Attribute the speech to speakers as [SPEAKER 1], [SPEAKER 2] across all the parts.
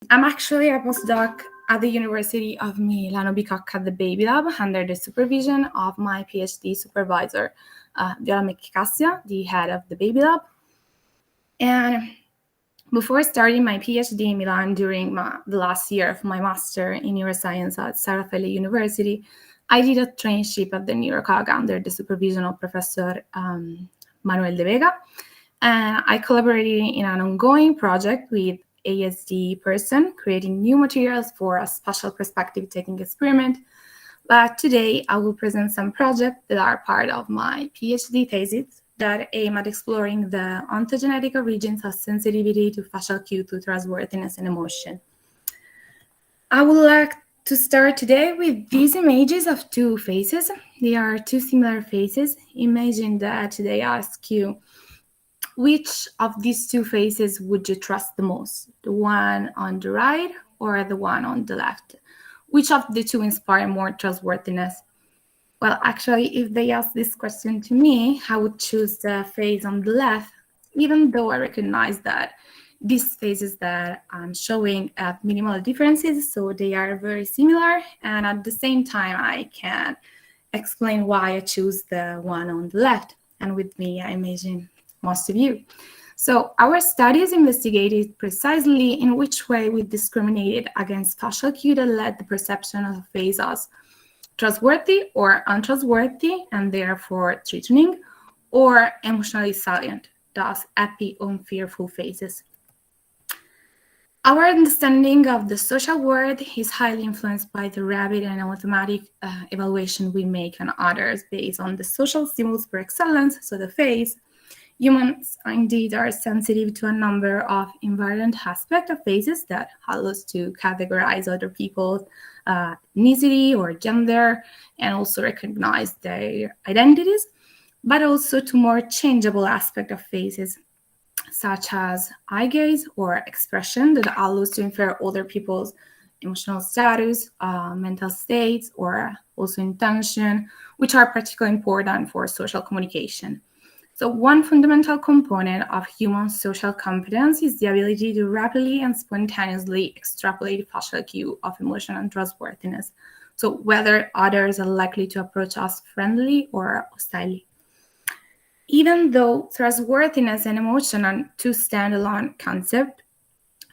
[SPEAKER 1] I'm actually a postdoc at the University of Milano Bicocca at the Baby Lab under the supervision of my PhD supervisor, Viola Mekikassia, the head of the Baby Lab. And before starting my PhD in Milan during the last year of my master in neuroscience at Raffaele University, I did a traineeship at the Neuroconstructivist under the supervision of Professor Manuel de Vega. And I collaborated in an ongoing project with ASD person, creating new materials for a spatial perspective taking experiment. But today I will present some projects that are part of my PhD thesis that aim at exploring the ontogenetic origins of sensitivity to facial cue through trustworthiness and emotion. I would like to start today with these images of two faces. They are two similar faces. Imagine that they ask you, which of these two faces would you trust the most? The one on the right or the one on the left? Which of the two inspire more trustworthiness? Well, actually, if they ask this question to me, I would choose the face on the left, even though I recognize that these faces that I'm showing have minimal differences, so they are very similar, and at the same time, I can explain why I choose the one on the left. And with me, I imagine most of you. So our studies investigated precisely in which way we discriminated against facial cue that led the perception of a face as trustworthy or untrustworthy and therefore threatening, or emotionally salient, thus happy or fearful faces. Our understanding of the social world is highly influenced by the rapid and automatic evaluation we make on others based on the social stimulus per excellence, so the face. Humans indeed are sensitive to a number of invariant aspects of faces that allow us to categorize other people's ethnicity or gender and also recognize their identities, but also to more changeable aspects of faces, such as eye gaze or expression that allows to infer other people's emotional status, mental states, or also intention, which are particularly important for social communication. So one fundamental component of human social competence is the ability to rapidly and spontaneously extrapolate facial cue of emotion and trustworthiness. So whether others are likely to approach us friendly or hostilely. Even though trustworthiness and emotion are two standalone concepts,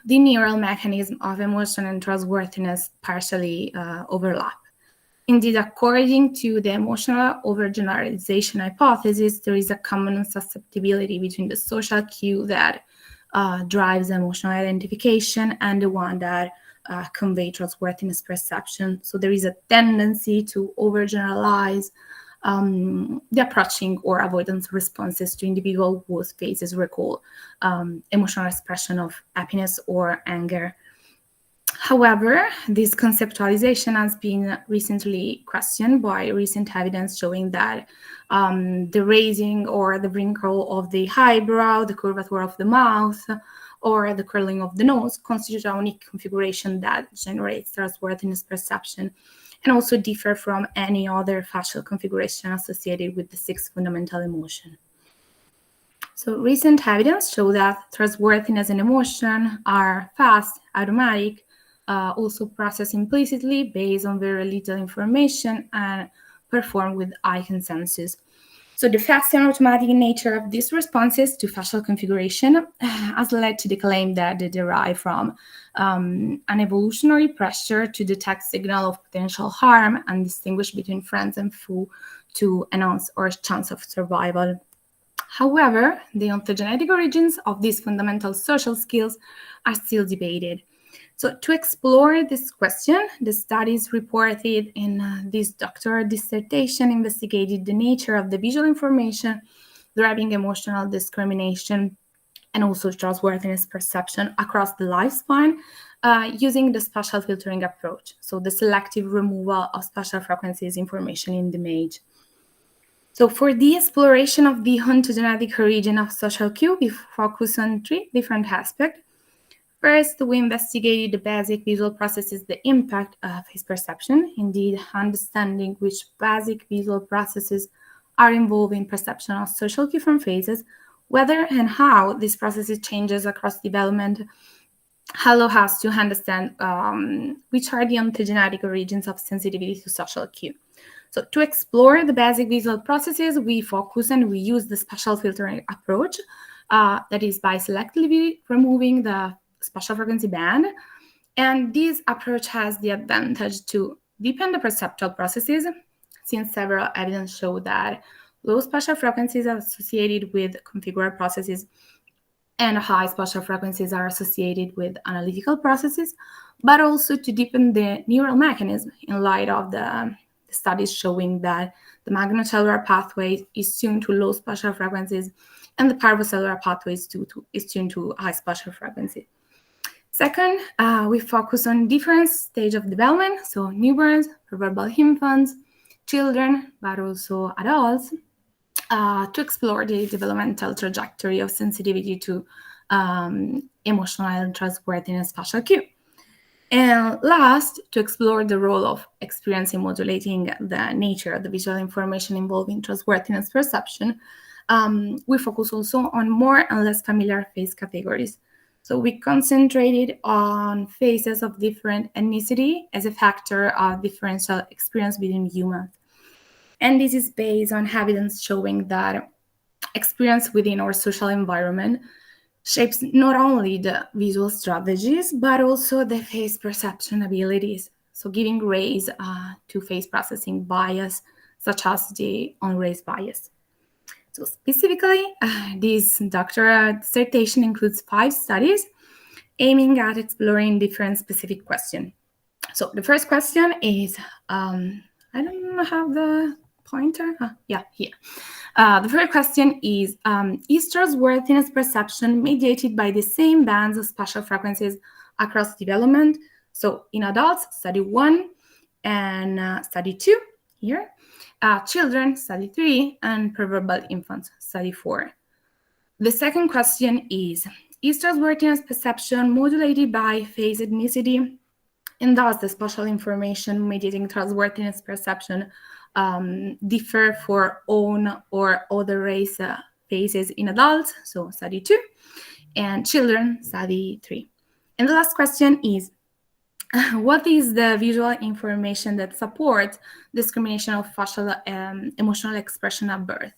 [SPEAKER 1] the neural mechanism of emotion and trustworthiness partially overlap. Indeed, according to the emotional overgeneralization hypothesis, there is a common susceptibility between the social cue that drives emotional identification and the one that conveys trustworthiness perception. So there is a tendency to overgeneralize the approaching or avoidance responses to individual whose faces recall emotional expression of happiness or anger. However, this conceptualization has been recently questioned by recent evidence showing that the raising or the wrinkle of the eyebrow, the curvature of the mouth, or the curling of the nose constitute a unique configuration that generates trustworthiness perception and also differ from any other facial configuration associated with the sixth fundamental emotion. So recent evidence show that trustworthiness and emotion are fast, automatic, also processed implicitly based on very little information and performed with high consensus. So the fast and automatic nature of these responses to facial configuration has led to the claim that they derive from an evolutionary pressure to detect signal of potential harm and distinguish between friends and foe to enhance our chance of survival. However, the ontogenetic origins of these fundamental social skills are still debated. So to explore this question, the studies reported in this doctoral dissertation investigated the nature of the visual information driving emotional discrimination and also trustworthiness perception across the lifespan using the spatial filtering approach, so the selective removal of spatial frequencies information in the image. So for the exploration of the ontogenetic origin of social cue, we focus on three different aspects. First, we investigated the basic visual processes, the impact of his perception, indeed understanding which basic visual processes are involved in perception of social cue from faces, whether and how these processes changes across development, allow us to understand which are the ontogenetic origins of sensitivity to social cue. So to explore the basic visual processes, we focus and we use the spatial filtering approach, that is by selectively removing the spatial frequency band. And this approach has the advantage to deepen the perceptual processes, since several evidence show that low spatial frequencies are associated with configural processes and high spatial frequencies are associated with analytical processes, but also to deepen the neural mechanism in light of the studies showing that the magnocellular pathway is tuned to low spatial frequencies and the parvocellular pathway is tuned to high spatial frequency. Second, we focus on different stage of development, so newborns, preverbal infants, children, but also adults, to explore the developmental trajectory of sensitivity to emotional and trustworthiness spatial cue. And last, to explore the role of experience in modulating the nature of the visual information involving trustworthiness perception, we focus also on more and less familiar face categories. So we concentrated on faces of different ethnicity as a factor of differential experience between humans. And this is based on evidence showing that experience within our social environment shapes not only the visual strategies, but also the face perception abilities. So giving rise to face processing bias, such as the on-race bias. So specifically, this doctoral dissertation includes 5 studies aiming at exploring different specific questions. So the first question is, I don't have the pointer. Here. The first question is trustworthiness perception mediated by the same bands of spatial frequencies across development? So in adults, study 1, and study 2 here. Children, study 3, and preverbal infants, study 4. The second question is trustworthiness perception modulated by face ethnicity? And does the spatial information mediating trustworthiness perception differ for own or other race faces in adults? So study 2, and children, study 3. And the last question is, what is the visual information that supports discrimination of facial emotional expression at birth?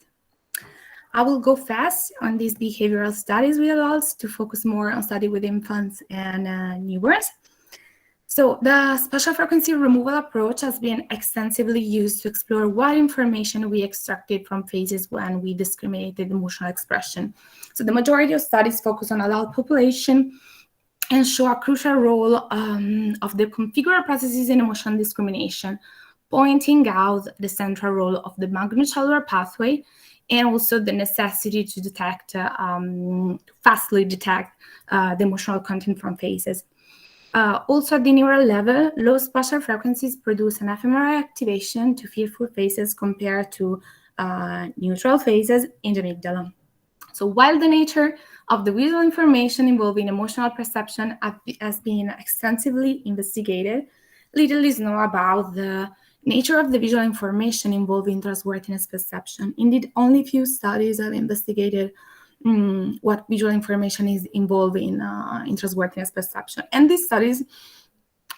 [SPEAKER 1] I will go fast on these behavioral studies with adults to focus more on study with infants and newborns. So the spatial frequency removal approach has been extensively used to explore what information we extracted from faces when we discriminated emotional expression. So the majority of studies focus on adult population and show a crucial role of the configural processes in emotional discrimination, pointing out the central role of the magnocellular pathway and also the necessity to detect, fastly detect the emotional content from faces. Also at the neural level, low spatial frequencies produce an fMRI activation to fearful faces compared to neutral faces in the amygdala. So while the nature of the visual information involving emotional perception has been extensively investigated, little is known about the nature of the visual information involving trustworthiness perception. Indeed, only few studies have investigated what visual information is involved in trustworthiness perception. And these studies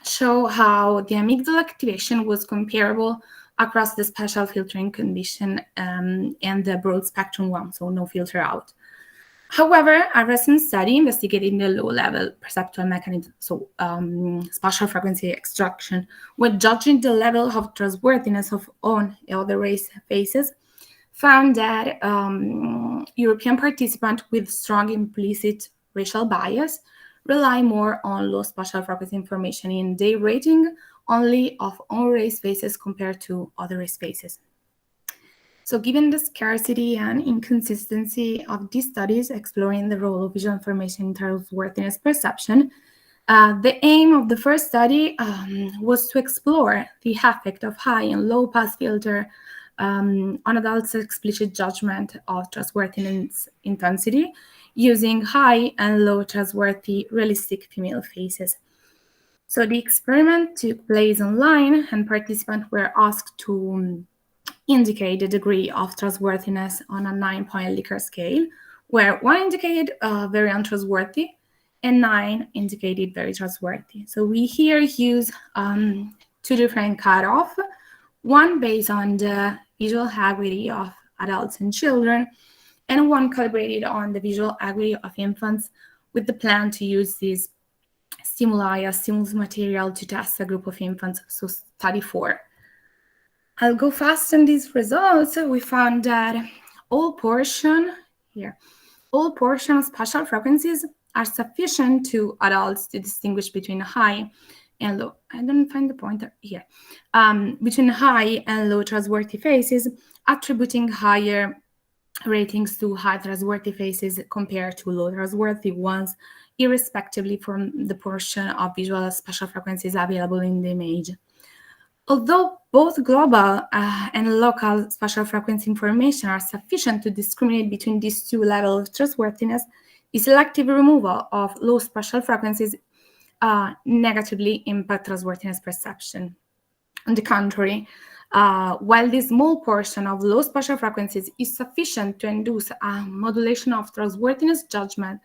[SPEAKER 1] show how the amygdala activation was comparable across the spatial filtering condition and the broad spectrum one, so no filter out. However, a recent study investigating the low-level perceptual mechanism, so spatial frequency extraction, when judging the level of trustworthiness of on and other race faces, found that European participants with strong implicit racial bias rely more on low spatial frequency information in their rating only of on-race faces compared to other race faces. So given the scarcity and inconsistency of these studies exploring the role of visual information in trustworthiness perception, the aim of the first study was to explore the effect of high and low pass filter on adults' explicit judgment of trustworthiness intensity using high and low trustworthy realistic female faces. So the experiment took place online and participants were asked to indicate the degree of trustworthiness on a 9-point Likert scale, where 1 indicated very untrustworthy and 9 indicated very trustworthy. So we here use two different cutoff, one based on the visual acuity of adults and children, and one calibrated on the visual acuity of infants, with the plan to use these stimuli as stimulus material to test a group of infants, so study 4. I'll go fast on these results. We found that all portion of spatial frequencies are sufficient to adults to distinguish between high and low. I don't find the pointer here. Between high and low trustworthy phases, attributing higher ratings to high trustworthy phases compared to low trustworthy ones, irrespectively from the portion of visual spatial frequencies available in the image. Although both global and local spatial frequency information are sufficient to discriminate between these two levels of trustworthiness, the selective removal of low spatial frequencies negatively impact trustworthiness perception. On the contrary, while this small portion of low spatial frequencies is sufficient to induce a modulation of trustworthiness judgment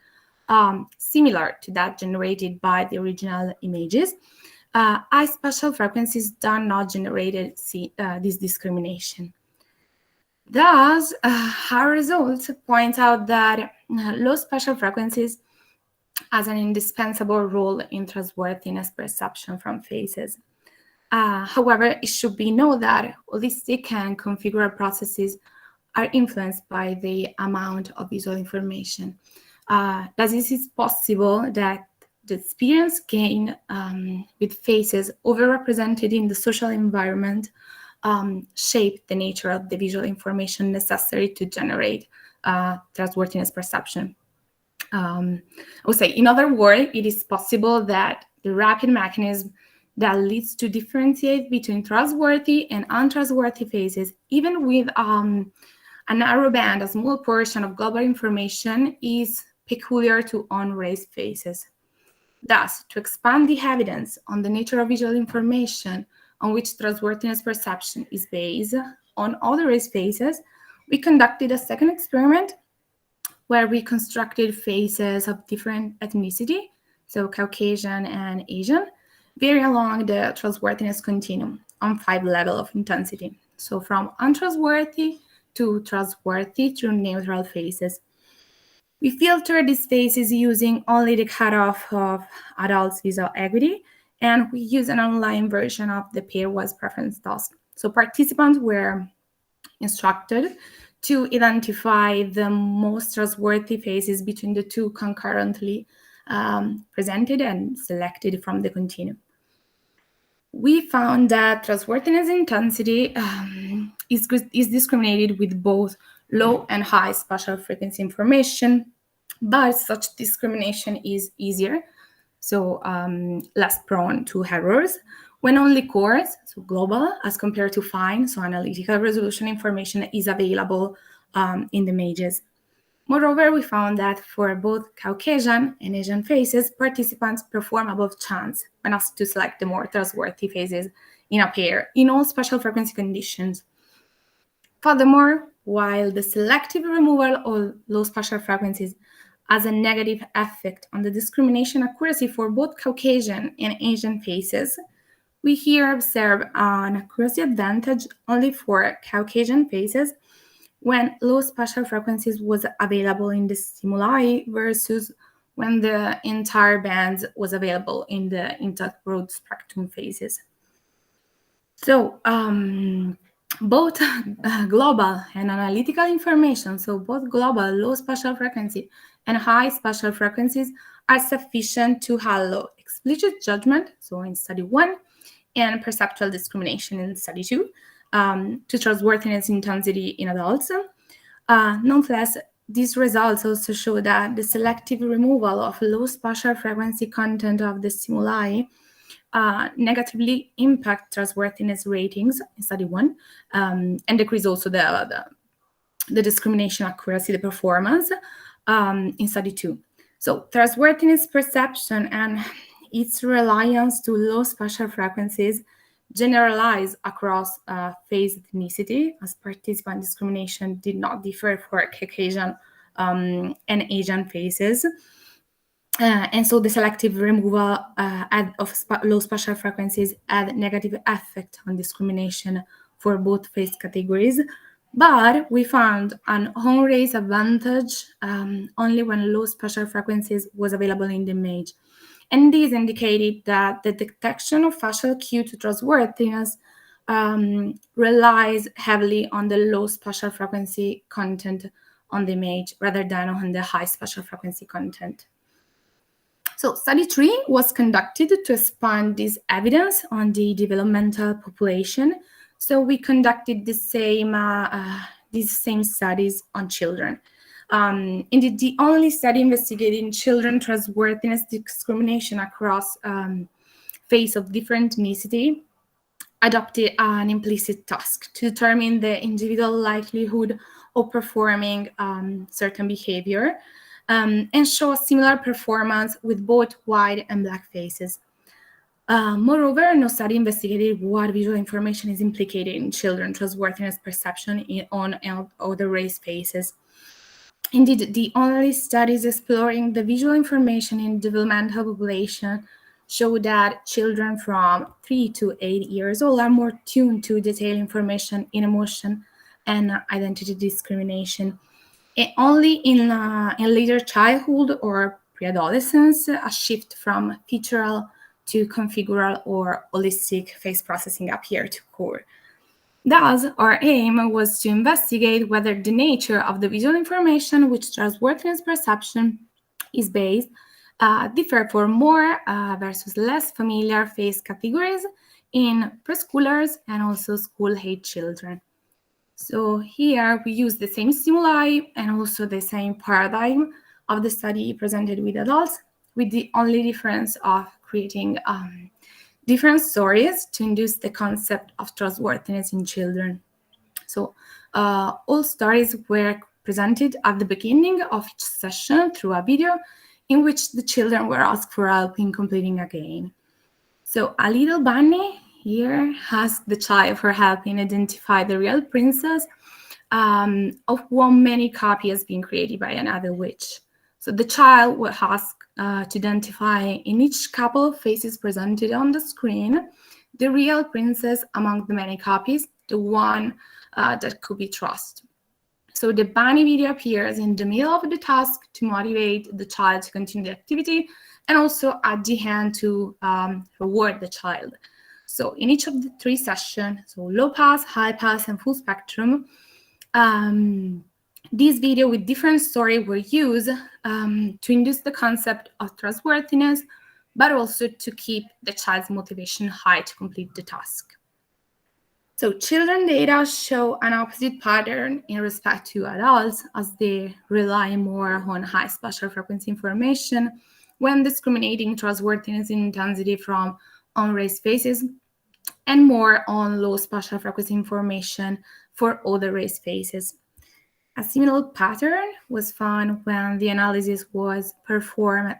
[SPEAKER 1] similar to that generated by the original images, high spatial frequencies do not generate this discrimination. Thus, our results point out that low spatial frequencies has an indispensable role in trustworthiness perception from phases. However, it should be known that holistic and configural processes are influenced by the amount of visual information. Thus, it is possible that the experience gained with phases overrepresented in the social environment shape the nature of the visual information necessary to generate trustworthiness perception. I would say, in other words, it is possible that the rapid mechanism that leads to differentiate between trustworthy and untrustworthy phases, even with a narrow band, a small portion of global information, is peculiar to unraised phases. Thus, to expand the evidence on the nature of visual information on which trustworthiness perception is based on other raised phases, we conducted a second experiment where we constructed phases of different ethnicity, so Caucasian and Asian, vary along the trustworthiness continuum on 5 levels of intensity. So from untrustworthy to trustworthy through neutral phases. We filter these phases using only the cutoff of adults' visual acuity, and we use an online version of the pairwise preference task. So participants were instructed to identify the most trustworthy phases between the two concurrently presented and selected from the continuum. We found that trustworthiness intensity is discriminated with both low and high spatial frequency information, but such discrimination is easier, so less prone to errors, when only coarse, so global, as compared to fine, so analytical resolution information is available in the images. Moreover, we found that for both Caucasian and Asian phases, participants perform above chance when asked to select the more trustworthy phases in a pair in all spatial frequency conditions. Furthermore, while the selective removal of low spatial frequencies has a negative effect on the discrimination accuracy for both Caucasian and Asian phases, we here observe an accuracy advantage only for Caucasian phases when low spatial frequencies was available in the stimuli versus when the entire band was available in the intact broad spectrum phases. So both global and analytical information, so both global low spatial frequency and high spatial frequencies are sufficient to allow explicit judgment, so in study 1, and perceptual discrimination in study 2, to trustworthiness intensity in adults. Nonetheless, these results also show that the selective removal of low spatial frequency content of the stimuli negatively impact trustworthiness ratings in study 1, and decrease also the discrimination accuracy, the performance in study 2. So trustworthiness perception and its reliance to low spatial frequencies generalize across phase ethnicity, as participant discrimination did not differ for Caucasian and Asian phases. And so the selective removal of low spatial frequencies had negative effect on discrimination for both face categories, but we found an home race advantage only when low spatial frequencies was available in the image. And this indicated that the detection of facial cue to trustworthiness relies heavily on the low spatial frequency content on the image rather than on the high spatial frequency content. So study 3 was conducted to expand this evidence on the developmental population. So we conducted these same studies on children. Indeed, the only study investigating children trustworthiness discrimination across face of different ethnicity adopted an implicit task to determine the individual likelihood of performing certain behavior and show a similar performance with both white and black faces. Moreover, no study investigated what visual information is implicated in children trustworthiness perception on other race faces. Indeed, the only studies exploring the visual information in developmental population show that children from 3 to 8 years old are more tuned to detailed information in emotion and identity discrimination. And only in later childhood or pre-adolescence, a shift from featural to configural or holistic face processing appear to occur. Thus, our aim was to investigate whether the nature of the visual information which trustworthiness perception is based differ for more versus less familiar face categories in preschoolers and also school-age children. So here we use the same stimuli and also the same paradigm of the study presented with adults, with the only difference of creating different stories to induce the concept of trustworthiness in children. So all stories were presented at the beginning of each session through a video in which the children were asked for help in completing a game. So a little bunny here asked the child for help in identify the real princess of one many copy has been created by another witch. So the child was asked to identify in each couple of faces presented on the screen the real princess among the many copies, the one that could be trusted. So the bunny video appears in the middle of the task to motivate the child to continue the activity and also at the end to reward the child. So in each of the 3 sessions, so low pass, high pass, and full spectrum, these videos with different stories were used to induce the concept of trustworthiness, but also to keep the child's motivation high to complete the task. So children data show an opposite pattern in respect to adults, as they rely more on high spatial frequency information when discriminating trustworthiness intensity from on-race faces, and more on low spatial frequency information for other race faces. A similar pattern was found when the analysis was performed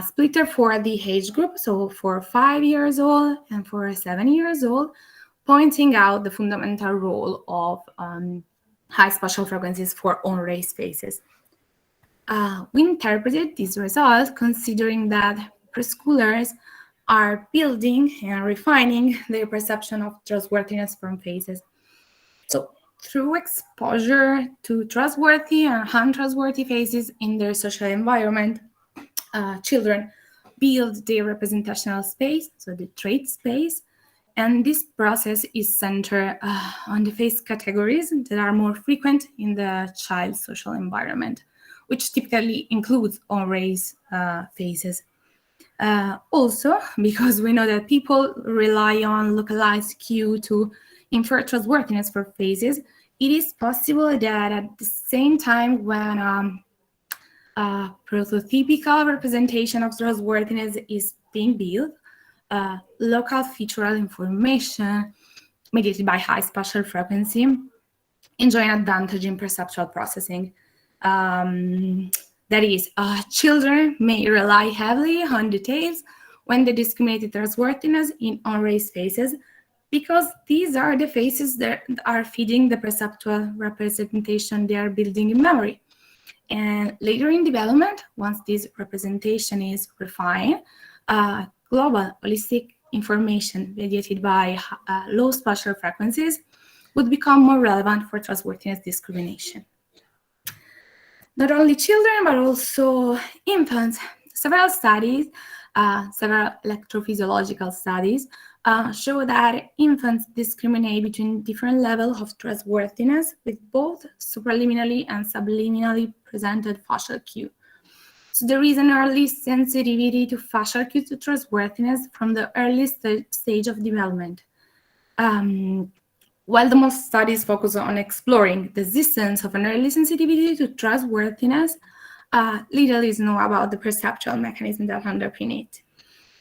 [SPEAKER 1] splitter for the age group, so for 5 years old and for 7 years old, pointing out the fundamental role of high spatial frequencies for on-race faces. We interpreted these results considering that preschoolers are building and refining their perception of trustworthiness from faces. So through exposure to trustworthy and untrustworthy faces in their social environment, children build their representational space, so the trait space, and this process is centered on the face categories that are more frequent in the child's social environment, which typically includes on-race faces. Also, because we know that people rely on localized cue to infer trustworthiness for faces, it is possible that at the same time when prototypical representation of trustworthiness is being built, local featural information mediated by high spatial frequency enjoy an advantage in perceptual processing. That is, children may rely heavily on details when they discriminate trustworthiness in on-race faces, because these are the faces that are feeding the perceptual representation they are building in memory. And later in development, once this representation is refined, global holistic information mediated by low spatial frequencies would become more relevant for trustworthiness discrimination. Not only children, but also infants. Several studies, several electrophysiological studies, show that infants discriminate between different levels of trustworthiness with both supraliminally and subliminally presented facial cue. So there is an early sensitivity to facial cue to trustworthiness from the early stage of development. While the most studies focus on exploring the existence of an early sensitivity to trustworthiness, little is known about the perceptual mechanism that underpin it.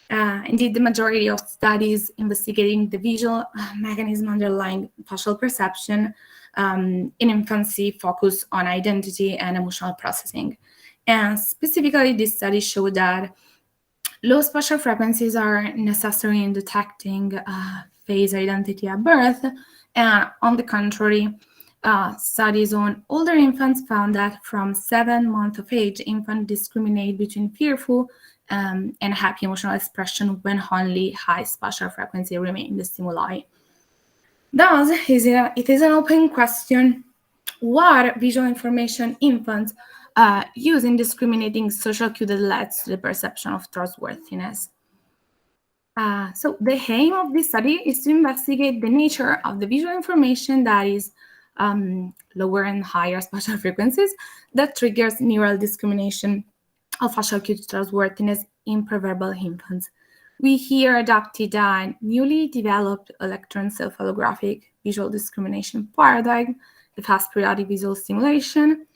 [SPEAKER 1] Indeed, the majority of studies investigating the visual mechanism underlying facial perception in infancy focus on identity and emotional processing. And specifically, these studies show that low spatial frequencies are necessary in detecting face identity at birth. And on the contrary, studies on older infants found that from 7 months of age, infants discriminate between fearful and happy emotional expression when only high spatial frequency remain the stimuli. Thus, it is an open question what visual information infants use in discriminating social cue that leads to the perception of trustworthiness. So the aim of this study is to investigate the nature of the visual information that is lower and higher spatial frequencies that triggers neural discrimination of facial cue to trustworthiness in preverbal infants. We here adopted a newly developed electroencephalographic visual discrimination paradigm, the fast periodic visual stimulation.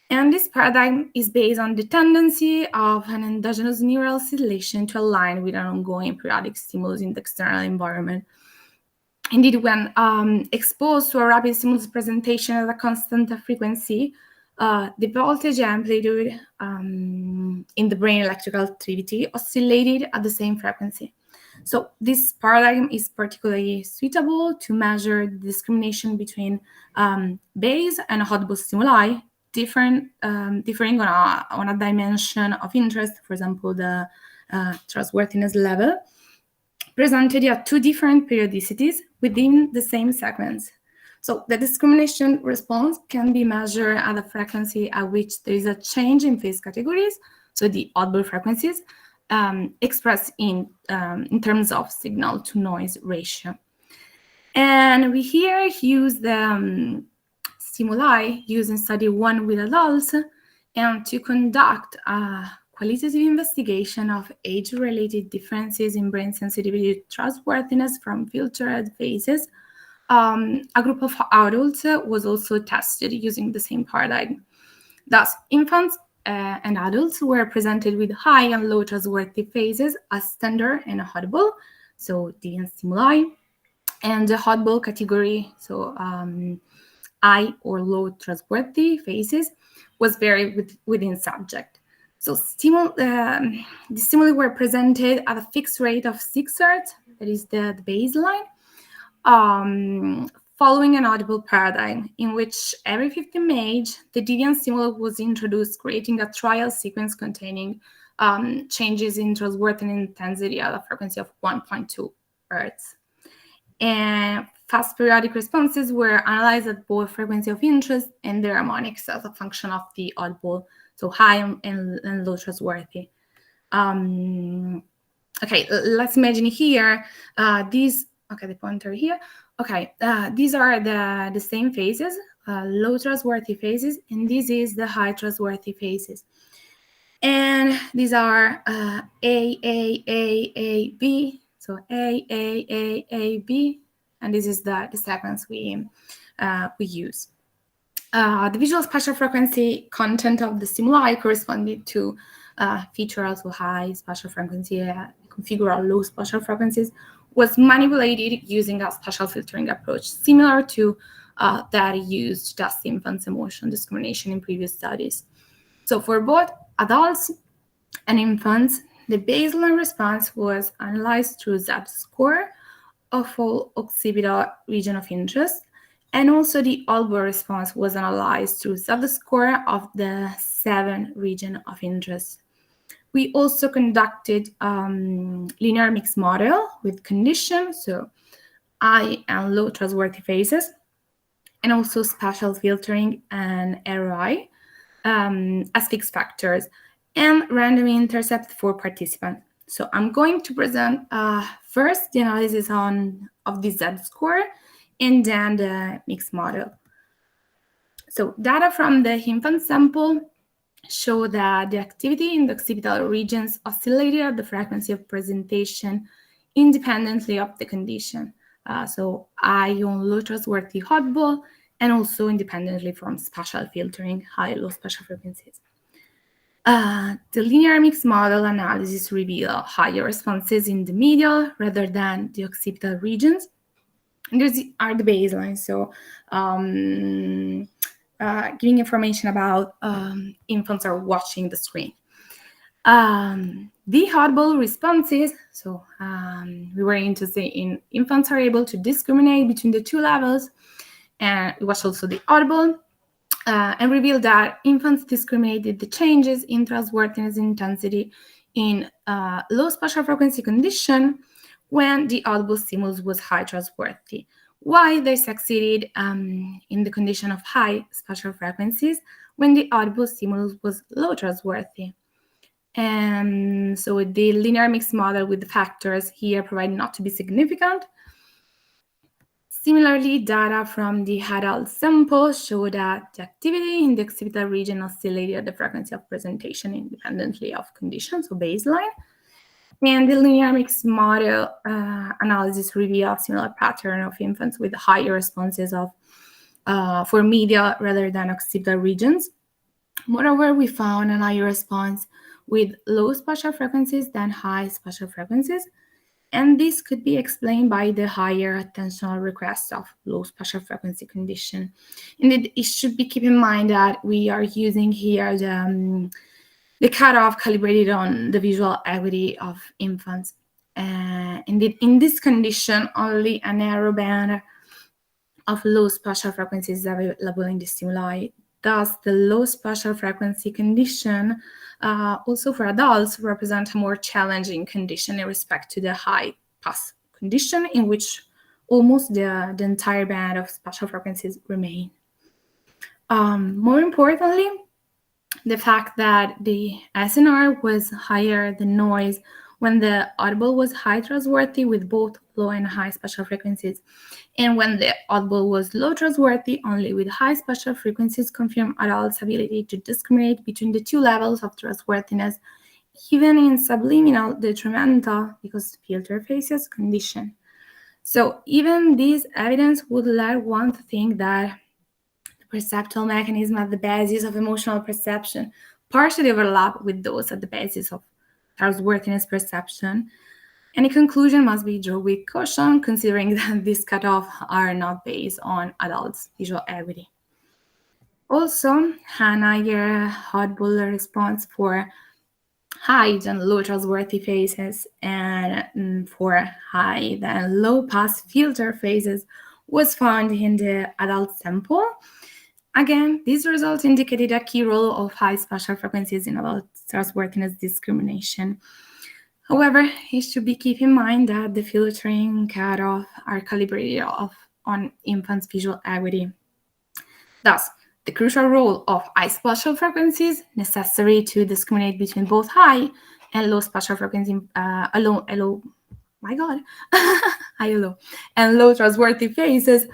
[SPEAKER 1] And this paradigm is based on the tendency of an endogenous neural oscillation to align with an ongoing periodic stimulus in the external environment. Indeed, when exposed to a rapid stimulus presentation at a constant frequency, the voltage amplitude in the brain electrical activity oscillated at the same frequency. So this paradigm is particularly suitable to measure the discrimination between base and audible stimuli, differing on a dimension of interest, for example, the trustworthiness level, presented at two different periodicities within the same segments. So the discrimination response can be measured at a frequency at which there is a change in phase categories, so the audible frequencies, expressed in terms of signal-to-noise ratio. And we here use the stimuli used in study 1 with adults and to conduct a qualitative investigation of age-related differences in brain sensitivity to trustworthiness from filtered phases. A group of adults was also tested using the same paradigm. Thus, infants and adults were presented with high and low trustworthy phases as standard and audible, so deviant stimuli, and the audible category, so high or low trustworthy phases, was varied within subject. So the stimuli were presented at a fixed rate of 6 Hz, that is the baseline, following an audible paradigm in which every 15 age, the deviant stimulus was introduced, creating a trial sequence containing changes in trustworthiness intensity at a frequency of 1.2 Hz. And fast periodic responses were analyzed at both frequency of interest and their harmonics as a function of the audible, so high and low trustworthy. Okay, let's imagine here the pointer here. Okay, these are the same phases, low trustworthy phases, and this is the high trustworthy phases. And these are A, B, so A, B, and this is the sequence we use. The visual spatial frequency content of the stimuli corresponded to feature also high spatial frequency, configure low spatial frequencies, was manipulated using a spatial filtering approach, similar to that used to test infants' emotion discrimination in previous studies. So for both adults and infants, the baseline response was analyzed through Z-score of all occipital region of interest And also the audible response was analyzed through subscore of the 7 regions of interest. We also conducted linear mixed model with conditions, so high and low trustworthy phases, and also spatial filtering and ROI as fixed factors, and random intercept for participants. So I'm going to present first the analysis of the Z-score and then the mixed model. So data from the infant sample show that the activity in the occipital regions oscillated at the frequency of presentation independently of the condition. So high on low trustworthy audible, and also independently from spatial filtering, high-low spatial frequencies. The linear mixed model analysis revealed higher responses in the medial rather than the occipital regions. And these are the baselines. So giving information about infants are watching the screen. The audible responses, so we were interested in infants are able to discriminate between the two levels, and it was also the audible, and revealed that infants discriminated the changes in trustworthiness intensity in low spatial frequency condition when the audible stimulus was high trustworthy, while they succeeded in the condition of high spatial frequencies when the audible stimulus was low trustworthy. And so the linear mixed model with the factors here provide not to be significant. Similarly, data from the adult sample show that the activity in the occipital region oscillated at the frequency of presentation independently of conditions, so baseline. And the linear mixed model analysis revealed a similar pattern of infants with higher responses for medial rather than occipital regions. Moreover, we found a higher response with low spatial frequencies than high spatial frequencies, and this could be explained by the higher attentional request of low spatial frequency condition. Indeed, it should be kept in mind that we are using here the cutoff calibrated on the visual acuity of infants. Indeed, in this condition, only a narrow band of low spatial frequencies is available in the stimuli. Thus, the low spatial frequency condition also for adults represent a more challenging condition in respect to the high pass condition, in which almost the entire band of spatial frequencies remain. More importantly, the fact that the SNR was higher than noise when the audible was high trustworthy with both low and high spatial frequencies, and when the audible was low trustworthy only with high spatial frequencies, confirm adults' ability to discriminate between the two levels of trustworthiness, even in subliminal detrimental, because filter phases condition. So even this evidence would lead one to think that the perceptual mechanism at the basis of emotional perception partially overlap with those at the basis of trustworthiness perception. Any conclusion must be drawn with caution, considering that these cutoffs are not based on adults' visual acuity. Also, an higher audible response for high and low trustworthy phases and for high and low pass filter phases was found in the adult sample. Again, these results indicated a key role of high spatial frequencies in adult trustworthiness discrimination. However, it should be kept in mind that the filtering cutoff are calibrated on infants' visual acuity. Thus, the crucial role of high spatial frequencies necessary to discriminate between both high and low spatial frequency, and low trustworthy phases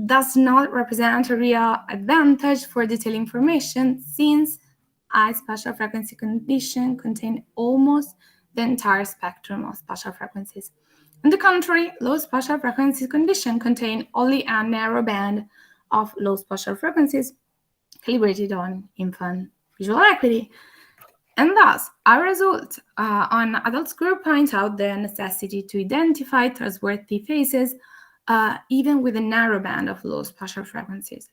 [SPEAKER 1] does not represent a real advantage for detailed information, since high spatial frequency condition contain almost the entire spectrum of spatial frequencies. On the contrary, low spatial frequency condition contain only a narrow band of low spatial frequencies calibrated on infant visual acuity. And thus, our result on adults group points out the necessity to identify trustworthy phases even with a narrow band of low spatial frequencies.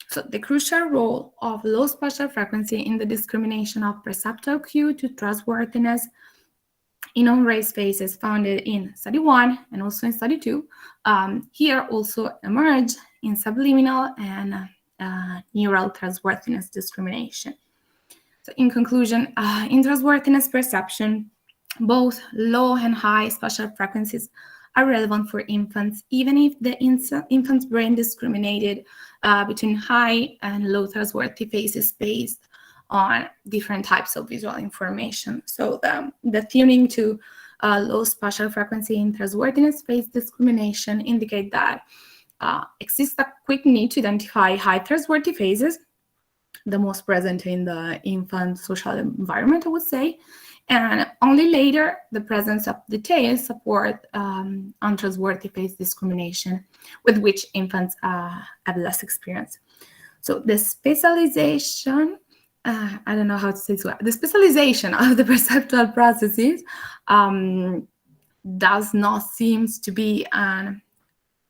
[SPEAKER 1] So the crucial role of low spatial frequency in the discrimination of perceptual cue to trustworthiness in on-raised phases found in study 1 and also in study 2, here also emerge in subliminal and neural trustworthiness discrimination. So in conclusion, in trustworthiness perception, both low and high spatial frequencies are relevant for infants, even if the infant's brain discriminated between high and low trustworthy phases based on different types of visual information. So the tuning to low spatial frequency in trustworthiness phase discrimination indicate that exists a quick need to identify high trustworthy phases, the most present in the infant social environment, I would say, and only later the presence of details support untrustworthy phase discrimination, with which infants have less experience. So the specialization, I don't know how to say this well, the specialization of the perceptual processes does not seem to be an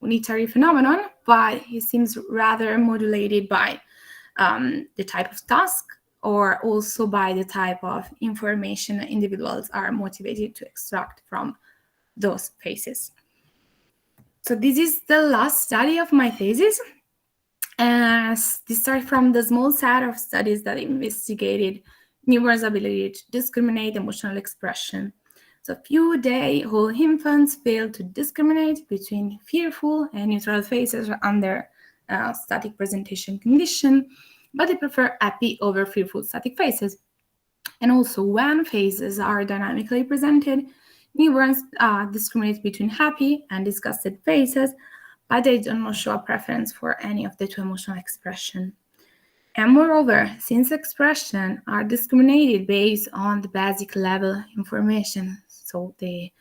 [SPEAKER 1] unitary phenomenon, but it seems rather modulated by the type of task, or also by the type of information individuals are motivated to extract from those phases. So this is the last study of my thesis. This started from the small set of studies that investigated newborns' ability to discriminate emotional expression. So few-day-old infants failed to discriminate between fearful and neutral phases under static presentation condition, but they prefer happy over fearful static phases. And also, when phases are dynamically presented, newborns discriminate between happy and disgusted phases, but they do not show a preference for any of the two emotional expression. And moreover, since expression are discriminated based on the basic level information, so the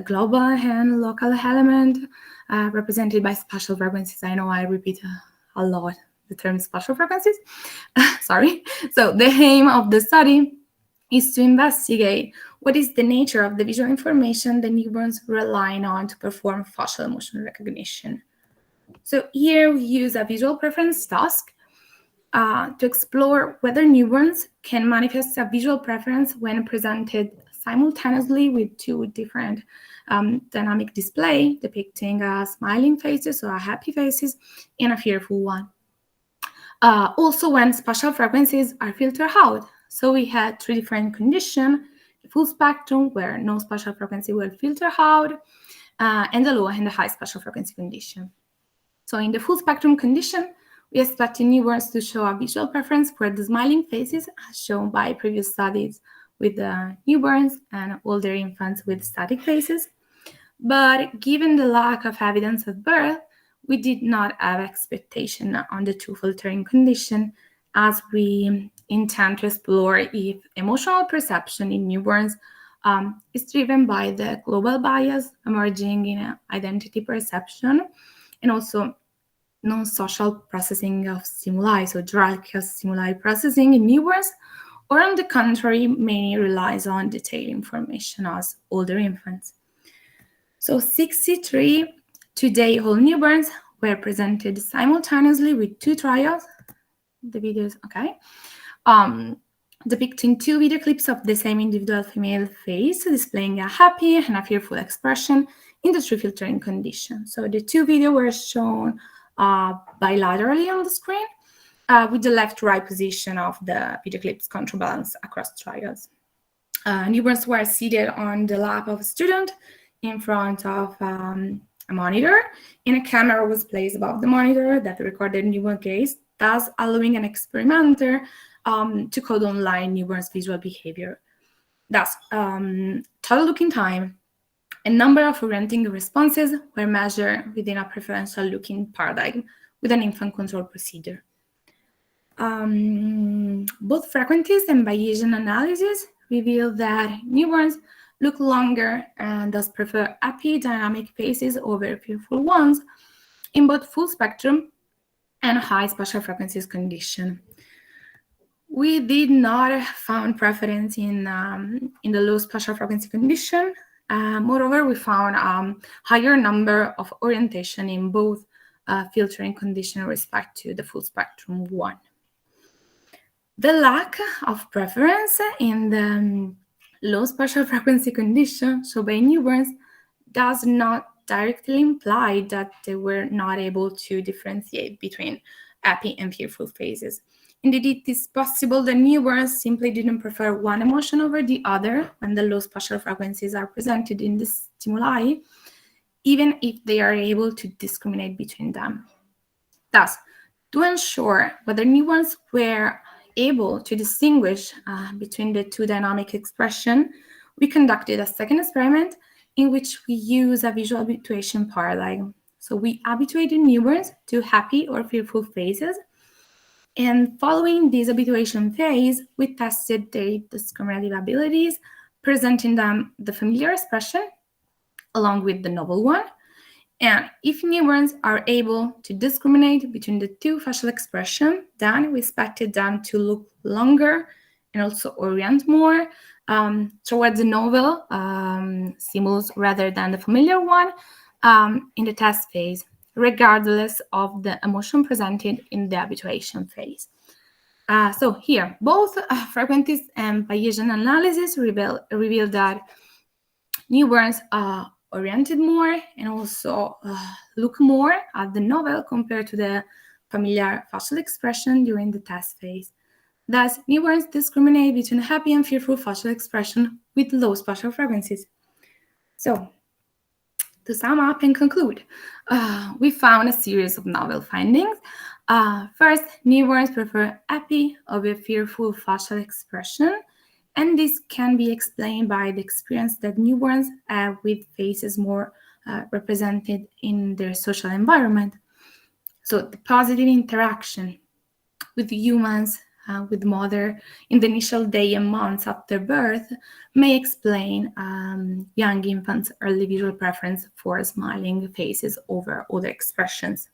[SPEAKER 1] global and local element represented by spatial frequencies. I know I repeat a lot the term spatial frequencies. Sorry. So the aim of the study is to investigate what is the nature of the visual information the newborns rely on to perform facial emotional recognition. So here we use a visual preference task to explore whether newborns can manifest a visual preference when presented simultaneously with two different dynamic display depicting smiling faces or happy faces and a fearful one. Also when spatial frequencies are filtered out. So we had three different conditions: the full spectrum where no spatial frequency will filter out, and the low and the high spatial frequency condition. So in the full spectrum condition, we expect newborns to show a visual preference for the smiling faces, as shown by previous studies with newborns and older infants with static faces. But given the lack of evidence at birth, we did not have expectation on the two filtering condition, as we intend to explore if emotional perception in newborns is driven by the global bias emerging in identity perception, and also non-social processing of stimuli, so direct stimuli processing in newborns, or on the contrary, mainly relies on detailed information as older infants. So 63 two-day-old newborns were presented simultaneously with two trials. The videos, okay. Depicting two video clips of the same individual female face, displaying a happy and a fearful expression in the true filtering condition. So the two videos were shown bilaterally on the screen, with the left-right position of the video clips counterbalanced across trials. Newborns were seated on the lap of a student in front of a monitor, and a camera was placed above the monitor that recorded newborn gaze, thus allowing an experimenter to code online newborns' visual behavior. Thus, total looking time and number of orienting responses were measured within a preferential looking paradigm with an infant control procedure. Both frequencies and Bayesian analysis reveal that newborns look longer and thus prefer happy dynamic faces over fearful ones in both full spectrum and high spatial frequencies condition. We did not found preference in the low spatial frequency condition. Moreover, we found a higher number of orientation in both filtering condition with respect to the full spectrum one. The lack of preference in the Low spatial frequency condition shown by newborns does not directly imply that they were not able to differentiate between happy and fearful phases. Indeed, it is possible that newborns simply didn't prefer one emotion over the other when the low spatial frequencies are presented in the stimuli, even if they are able to discriminate between them. Thus, to ensure whether newborns were able to distinguish between the two dynamic expressions, we conducted a second experiment in which we use a visual habituation paradigm. So we habituated newborns to happy or fearful phases, and following this habituation phase, we tested their discriminative abilities, presenting them the familiar expression along with the novel one. And if newborns are able to discriminate between the two facial expressions, then we expected them to look longer and also orient more towards the novel stimulus rather than the familiar one in the test phase, regardless of the emotion presented in the habituation phase. So here, both frequencies and Bayesian analysis reveal that newborns are oriented more and also look more at the novel compared to the familiar facial expression during the test phase. Thus, newborns discriminate between happy and fearful facial expression with low spatial frequencies. So, to sum up and conclude, we found a series of novel findings. First, newborns prefer happy over fearful facial expression, and this can be explained by the experience that newborns have with faces more represented in their social environment. So the positive interaction with humans, with mother in the initial day and months after birth may explain young infants' early visual preference for smiling faces over other expressions.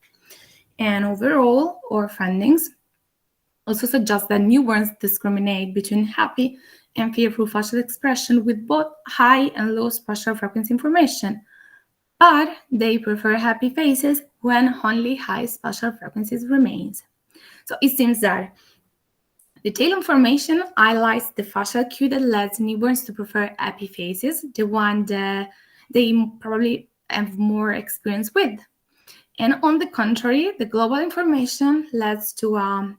[SPEAKER 1] And overall, our findings also suggest that newborns discriminate between happy and fearful facial expression with both high and low spatial frequency information, but they prefer happy faces when only high spatial frequencies remains. So it seems that detailed information highlights the facial cue that leads newborns to prefer happy faces, the one that they probably have more experience with. And on the contrary, the global information leads to,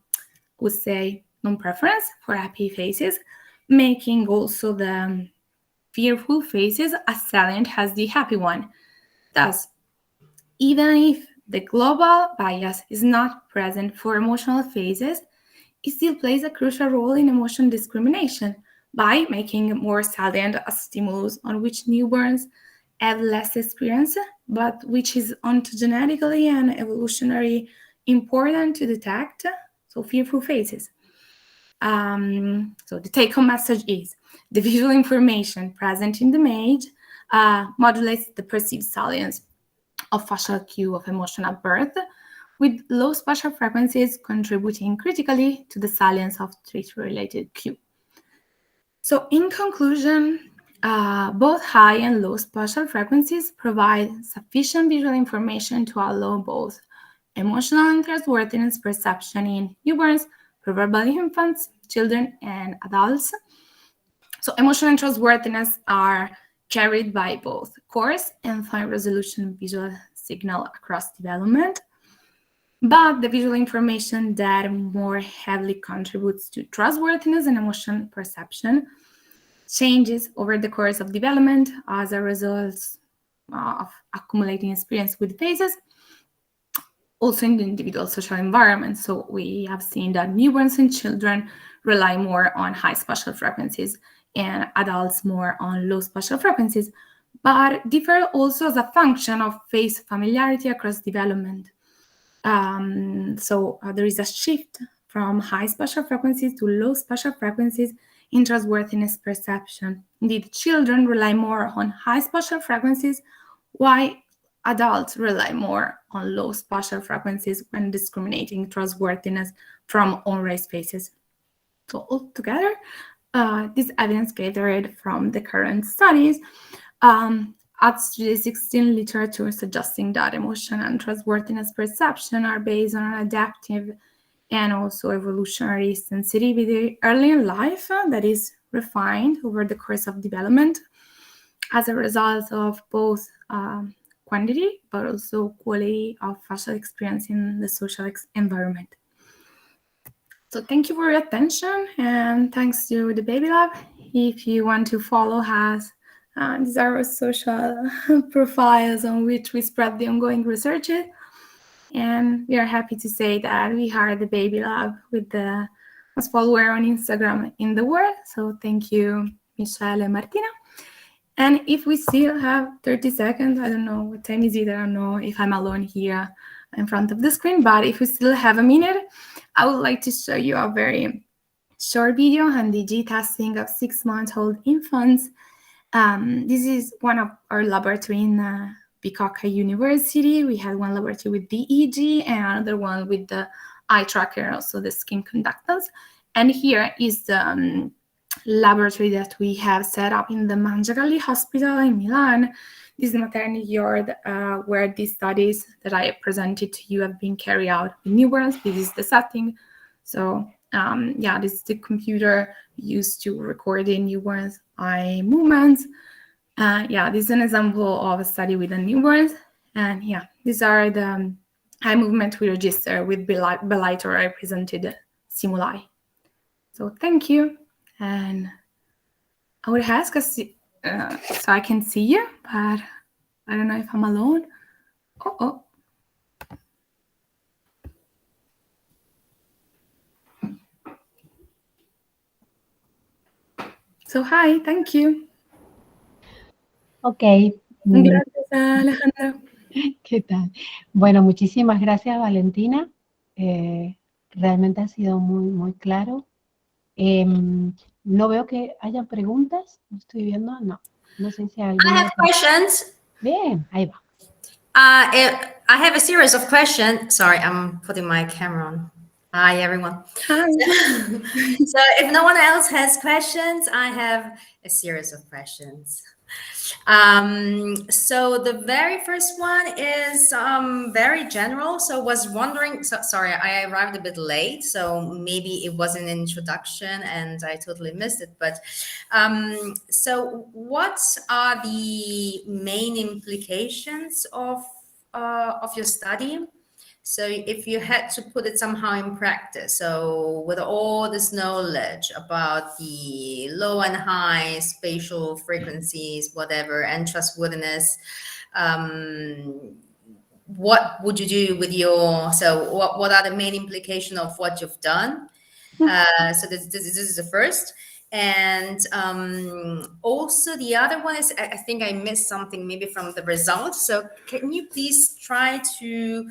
[SPEAKER 1] would say, non-preference for happy faces, making also the fearful faces as salient as the happy one. Thus, even if the global bias is not present for emotional phases, it still plays a crucial role in emotion discrimination by making more salient a stimulus on which newborns have less experience, but which is ontogenetically and evolutionarily important to detect, so fearful phases. So the take-home message is the visual information present in the image modulates the perceived salience of facial cue of emotion at birth, with low spatial frequencies contributing critically to the salience of treat-related cue. So in conclusion, both high and low spatial frequencies provide sufficient visual information to allow both emotional and trustworthiness perception in newborns, preverbal infants, children, and adults. So emotion and trustworthiness are carried by both coarse and fine resolution visual signal across development. But the visual information that more heavily contributes to trustworthiness and emotion perception changes over the course of development as a result of accumulating experience with phases, also in the individual social environment. So we have seen that newborns and children rely more on high spatial frequencies and adults more on low spatial frequencies, but differ also as a function of phase familiarity across development. So there is a shift from high spatial frequencies to low spatial frequencies in trustworthiness perception. Indeed, children rely more on high spatial frequencies, while adults rely more on low spatial frequencies when discriminating trustworthiness from unraised phases. So altogether, this evidence gathered from the current studies adds to the existing literature suggesting that emotion and trustworthiness perception are based on an adaptive and also evolutionary sensitivity early in life that is refined over the course of development as a result of both quantity but also quality of facial experience in the social environment. So thank you for your attention, and thanks to the Baby Lab. If you want to follow us, these are our social profiles on which we spread the ongoing research. And we are happy to say that we are the Baby Lab with the most follower on Instagram in the world. So thank you, Michelle and Martina. And if we still have 30 seconds, I don't know what time is it, I don't know if I'm alone here in front of the screen, but if we still have a minute, I would like to show you a very short video on the G testing of 6-month-old infants. This is one of our laboratory in Bicocca University. We had one laboratory with degli and another one with the eye tracker, also the skin conductance. And here is the laboratory that we have set up in the Mangiagalli Hospital in Milan. This is the maternity yard where these studies that I presented to you have been carried out with newborns. This is the setting. So this is the computer used to record the newborns' eye movements. This is an example of a study with the newborns. And these are the eye movement we register with Belliter represented stimuli. So thank you. And I would ask us so I can see you, but I don't know if I'm alone. Oh. So hi, thank you.
[SPEAKER 2] Ok.
[SPEAKER 1] Gracias, Alejandra.
[SPEAKER 2] ¿Qué tal? Bueno, muchísimas gracias, Valentina. Realmente ha sido muy, muy claro. No veo que hayan preguntas. ¿No estoy viendo? No sé si hay alguna.
[SPEAKER 3] I have questions.
[SPEAKER 2] Bien, ahí va.
[SPEAKER 3] I have a series of questions. Sorry, I'm putting my camera on. Hi, everyone.
[SPEAKER 1] Hi.
[SPEAKER 3] So if no one else has questions, I have a series of questions. So the very first one is very general. So was wondering, sorry, I arrived a bit late, so maybe it was an introduction and I totally missed it. But so what are the main implications of your study? So if you had to put it somehow in practice, so with all this knowledge about the low and high spatial frequencies, whatever, and trustworthiness, what would you do with what are the main implications of what you've done? So this is the first. And also the other one is, I think I missed something maybe from the results. So can you please try to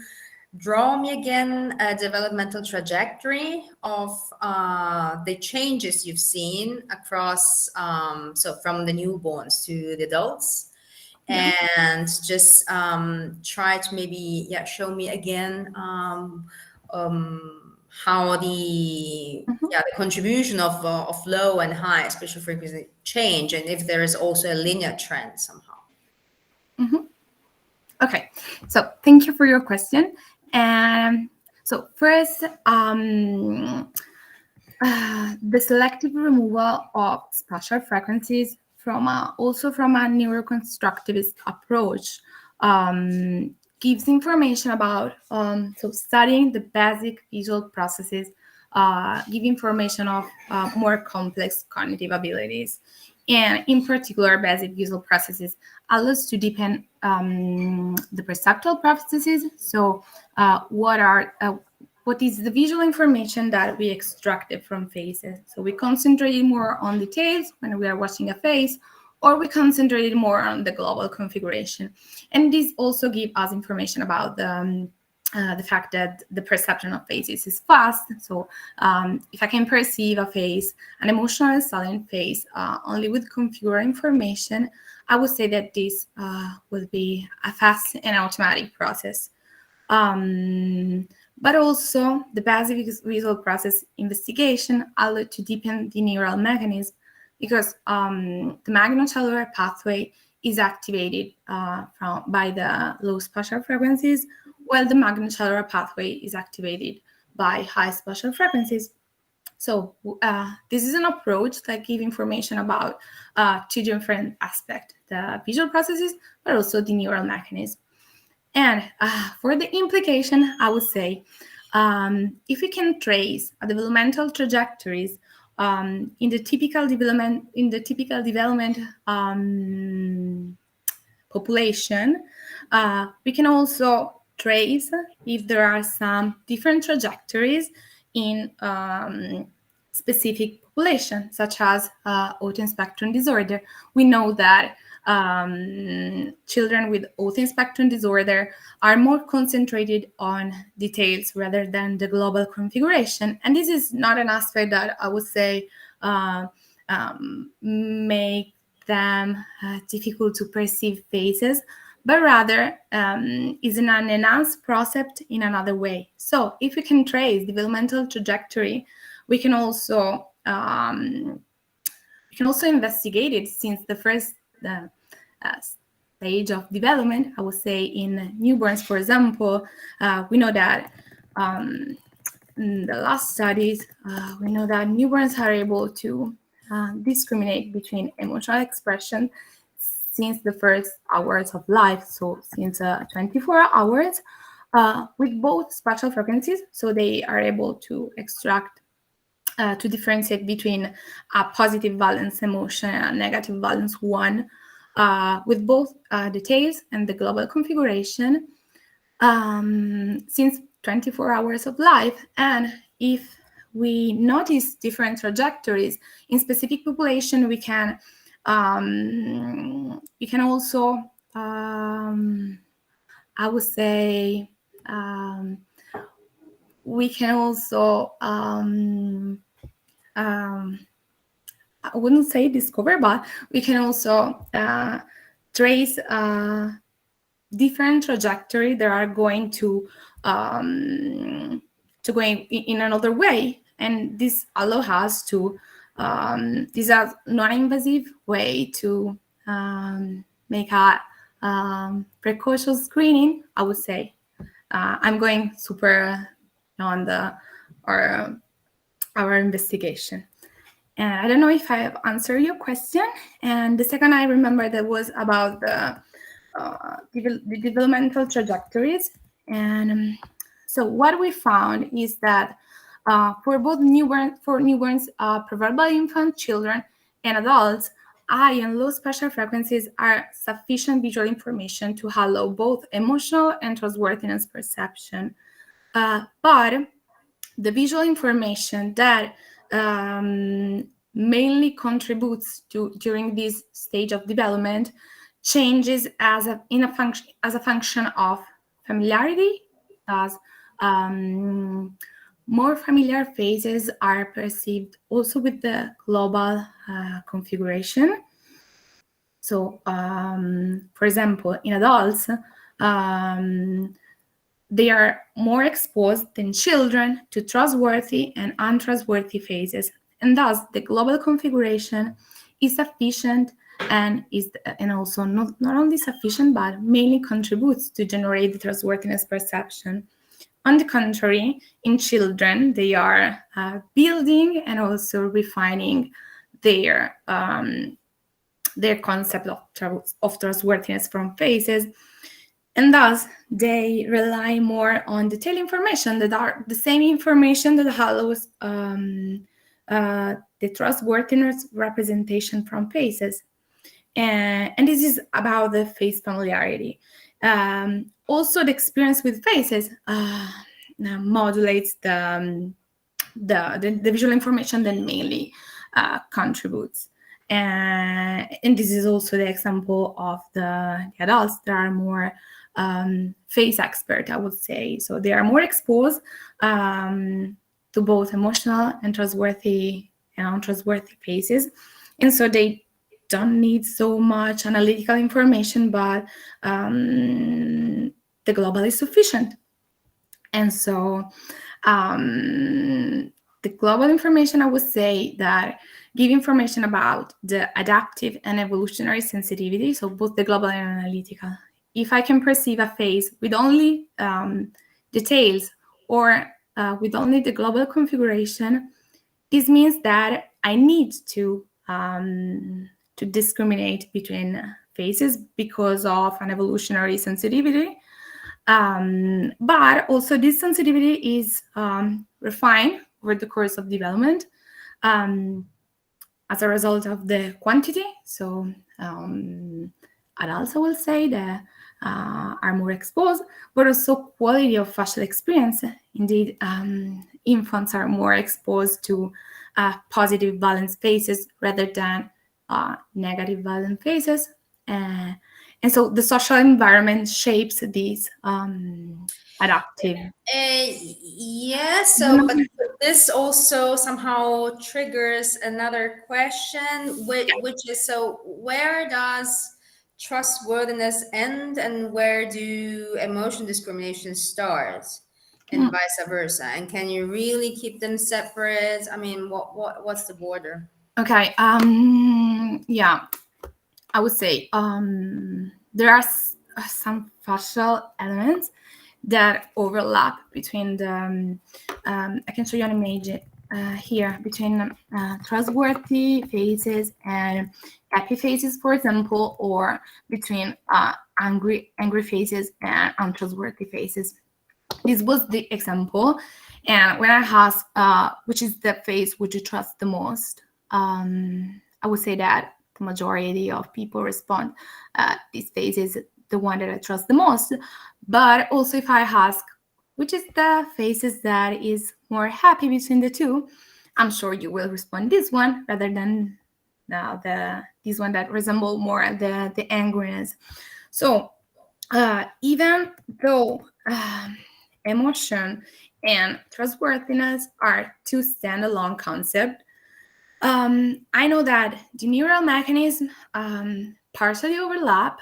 [SPEAKER 3] draw me again a developmental trajectory of the changes you've seen across, so from the newborns to the adults, and just try to maybe show me again how the contribution of low and high spatial frequency change, and if there is also a linear trend somehow.
[SPEAKER 1] Okay, so thank you for your question. And so first, the selective removal of spatial frequencies also from a neuroconstructivist approach gives information about so studying the basic visual processes, give information of more complex cognitive abilities. And in particular, basic visual processes allows to deepen the perceptual processes. So what is the visual information that we extracted from faces? So we concentrated more on details when we are watching a face, or we concentrated more on the global configuration. And this also gives us information about the fact that the perception of faces is fast. So if I can perceive a face, an emotional salient face, only with configured information, I would say that this will be a fast and automatic process. But also the basic visual process investigation allowed to deepen the neural mechanism, because the magnocellular pathway is activated by the low spatial frequencies, while the magnocellular pathway is activated by high spatial frequencies. So this is an approach that gives information about two different aspects, the visual processes, but also the neural mechanism. And for the implication, I would say, if we can trace a developmental trajectories in the typical development population, we can also trace if there are some different trajectories in specific population, such as autism spectrum disorder. We know that children with autism spectrum disorder are more concentrated on details rather than the global configuration. And this is not an aspect that I would say make them difficult to perceive phases, but rather is an enhanced process in another way. So if we can trace developmental trajectory, we can also investigate it since the first stage of development. I would say in newborns, for example, we know that in the last studies, we know that newborns are able to discriminate between emotional expression since the first hours of life, so since 24 hours, with both spatial frequencies. So they are able to extract, to differentiate between a positive valence emotion and a negative valence one, with both details and the global configuration since 24 hours of life. And if we notice different trajectories in specific population, we can also, I would say, we can also, I wouldn't say discover, but we can also trace different trajectory that are going to go in another way, and this allows us to this is a non-invasive way to make a precocious screening, I would say. I'm going super on our investigation. And I don't know if I have answered your question. And the second I remember that was about the developmental trajectories. And so what we found is that for both newborns, preverbal infant, children, and adults, high and low spatial frequencies are sufficient visual information to allow both emotional and trustworthiness perception. But the visual information that mainly contributes to during this stage of development changes as a function of familiarity, as more familiar phases are perceived also with the global configuration. So, for example, in adults, they are more exposed than children to trustworthy and untrustworthy phases, and thus the global configuration is sufficient and also not only sufficient but mainly contributes to generate the trustworthiness perception. On the contrary, in children, they are building and also refining their concept of trustworthiness from phases, and thus they rely more on detailed information that are the same information that allows the trustworthiness representation from phases. And this is about the phase familiarity. Also, the experience with phases modulates the visual information that mainly contributes. And this is also the example of the adults that are more phase expert, I would say. So they are more exposed to both emotional and trustworthy and untrustworthy phases. And so they don't need so much analytical information, but the global is sufficient. And so the global information, I would say that give information about the adaptive and evolutionary sensitivity, so both the global and analytical. If I can perceive a phase with only details or with only the global configuration, this means that I need to discriminate between faces because of an evolutionary sensitivity. But also this sensitivity is refined over the course of development as a result of the quantity. So adults, I will say, that are more exposed, but also quality of facial experience. Indeed, infants are more exposed to positive valence faces rather than negative valence faces. And so the social environment shapes these adaptive.
[SPEAKER 3] So but this also somehow triggers another question, which is, so where does trustworthiness end and where do emotion discrimination start, and vice versa? And can you really keep them separate? I mean, what's the border?
[SPEAKER 1] Okay. Yeah, I would say there are some facial elements that overlap between the. I can show you an image here between trustworthy faces and happy faces, for example, or between angry faces and untrustworthy faces. This was the example, and when I asked which is the face would you trust the most, I would say that the majority of people respond this face is the one that I trust the most. But also if I ask which is the faces that is more happy between the two, I'm sure you will respond this one rather than this one that resemble more the angriness. So even though emotion and trustworthiness are two standalone concepts, I know that the neural mechanism partially overlap,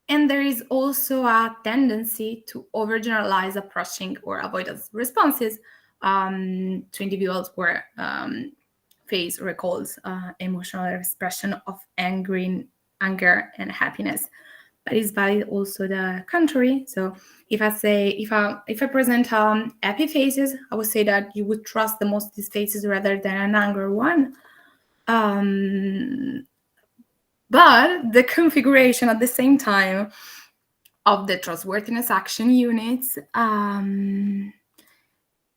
[SPEAKER 1] and there is also a tendency to overgeneralize approaching or avoidance responses to individuals where face recalls emotional expression of anger and happiness. But it's valid also the contrary. So if I present happy faces, I would say that you would trust the most these faces rather than an angry one. But the configuration at the same time of the trustworthiness action units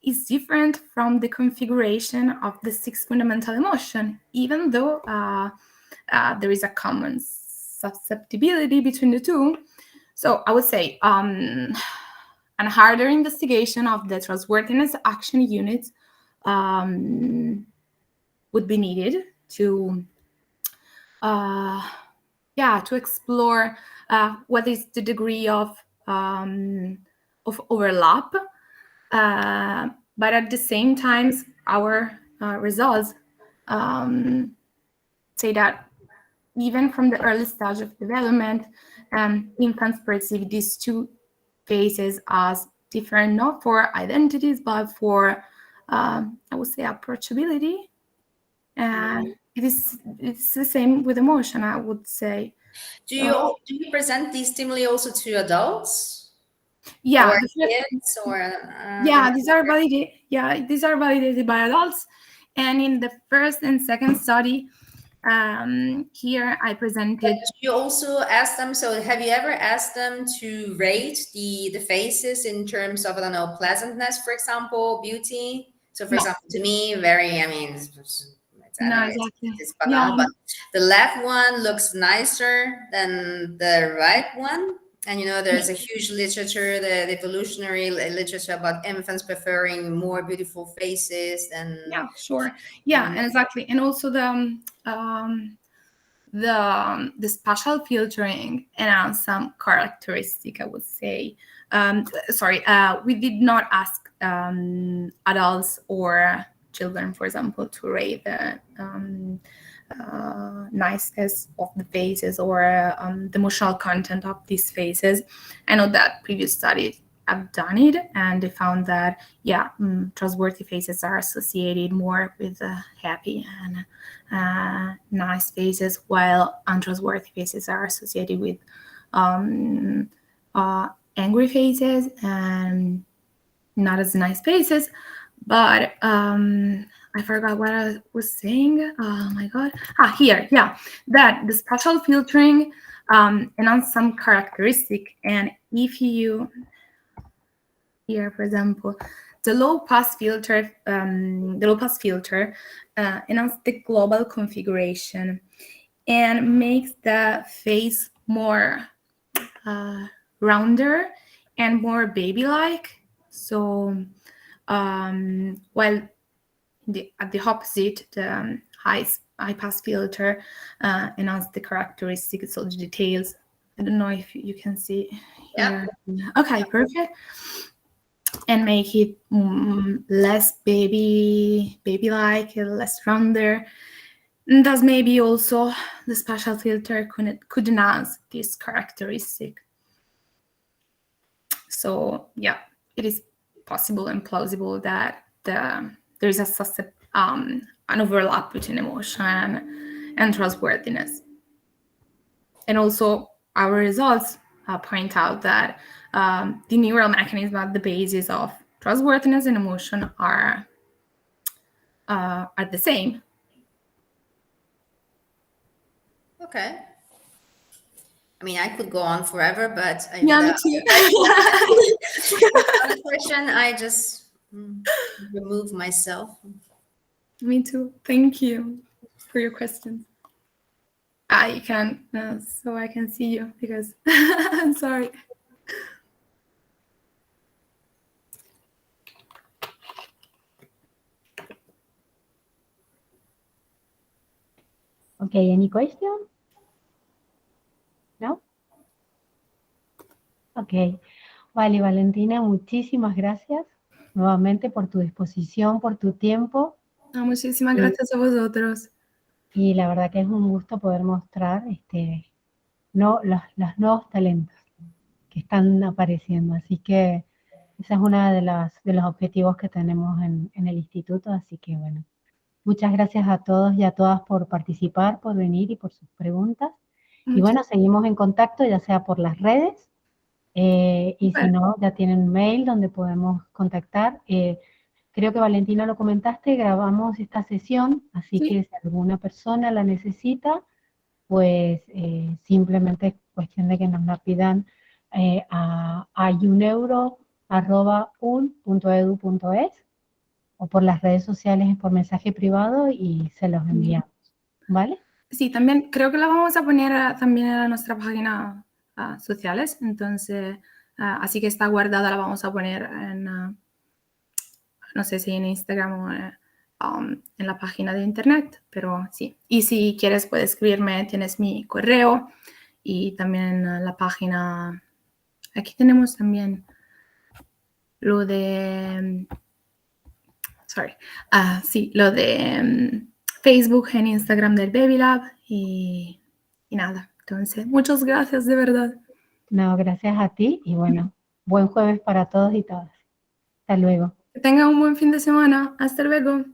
[SPEAKER 1] is different from the configuration of the 6 fundamental emotion, even though there is a common susceptibility between the two. So I would say a harder investigation of the trustworthiness action units would be needed to explore what is the degree of overlap. But at the same time, our results say that even from the early stage of development, infants perceive these two phases as different, not for identities, but for, I would say, approachability. And it's the same with emotion, I would say.
[SPEAKER 3] Do you present these stimuli also to adults?
[SPEAKER 1] Yeah,
[SPEAKER 3] or kids, or
[SPEAKER 1] these are validated. Yeah, these are validated by adults. And in the first and second study, here I presented.
[SPEAKER 3] But you also ask them. So, have you ever asked them to rate the faces in terms of, I don't know, pleasantness, for example, beauty? So, for example, to me, very. I mean, it's banal, but the left one looks nicer than the right one. And there's a huge literature, the evolutionary literature about infants preferring more beautiful faces than.
[SPEAKER 1] Yeah, sure. Yeah, and exactly, and also the spatial filtering and some characteristic, I would say. We did not ask adults or children, for example, to rate the niceness of the faces or the emotional content of these faces. I know that previous studies have done it, and they found that trustworthy faces are associated more with happy and nice faces, while untrustworthy faces are associated with angry faces. And not as nice faces. But I forgot what I was saying. Oh my god. Here, yeah. That the spatial filtering enhance some characteristic, and if you here, for example, the low pass filter enhance the global configuration and makes the face more rounder and more baby-like. So while at the opposite, the high pass filter enhance the characteristics of the details. I don't know if you can see here. Yeah. Okay, perfect. And make it less baby-like, less rounder. And thus maybe also the spatial filter could enhance this characteristic. So yeah, it is possible and plausible that there is an overlap between emotion and trustworthiness. And also our results point out that the neural mechanism at the basis of trustworthiness and emotion are the same.
[SPEAKER 3] Okay. I mean, I could go on forever, but
[SPEAKER 1] yeah, me too.
[SPEAKER 3] One question, I just remove myself.
[SPEAKER 1] Me too. Thank you for your questions. You can, so I can see you because I'm sorry.
[SPEAKER 2] Okay, any question? No? Ok. Vale, Valentina, muchísimas gracias nuevamente por tu disposición, por tu tiempo.
[SPEAKER 1] Muchísimas gracias a vosotros.
[SPEAKER 2] Y la verdad que es un gusto poder mostrar los nuevos talentos que están apareciendo. Así que esa es una de los objetivos que tenemos en el instituto. Así que bueno, muchas gracias a todos y a todas por participar, por venir y por sus preguntas. Y bueno, seguimos en contacto, ya sea por las redes, y si no, ya tienen un mail donde podemos contactar. Creo que Valentina lo comentaste, grabamos esta sesión, así que si alguna persona la necesita, pues simplemente es cuestión de que nos la pidan a uneuro@un.edu.es o por las redes sociales por mensaje privado y se los enviamos, ¿vale?
[SPEAKER 1] Sí, también creo que la vamos a poner también en nuestra página sociales, entonces, así que está guardada, la vamos a poner en, no sé si en Instagram o en la página de internet, pero sí. Y si quieres puedes escribirme, tienes mi correo y también la página, aquí tenemos también lo de, lo de Facebook en Instagram del Baby Lab y nada. Entonces, muchas gracias, de verdad.
[SPEAKER 2] No, gracias a ti y bueno, buen jueves para todos y todas. Hasta luego.
[SPEAKER 1] Que tengan un buen fin de semana. Hasta luego.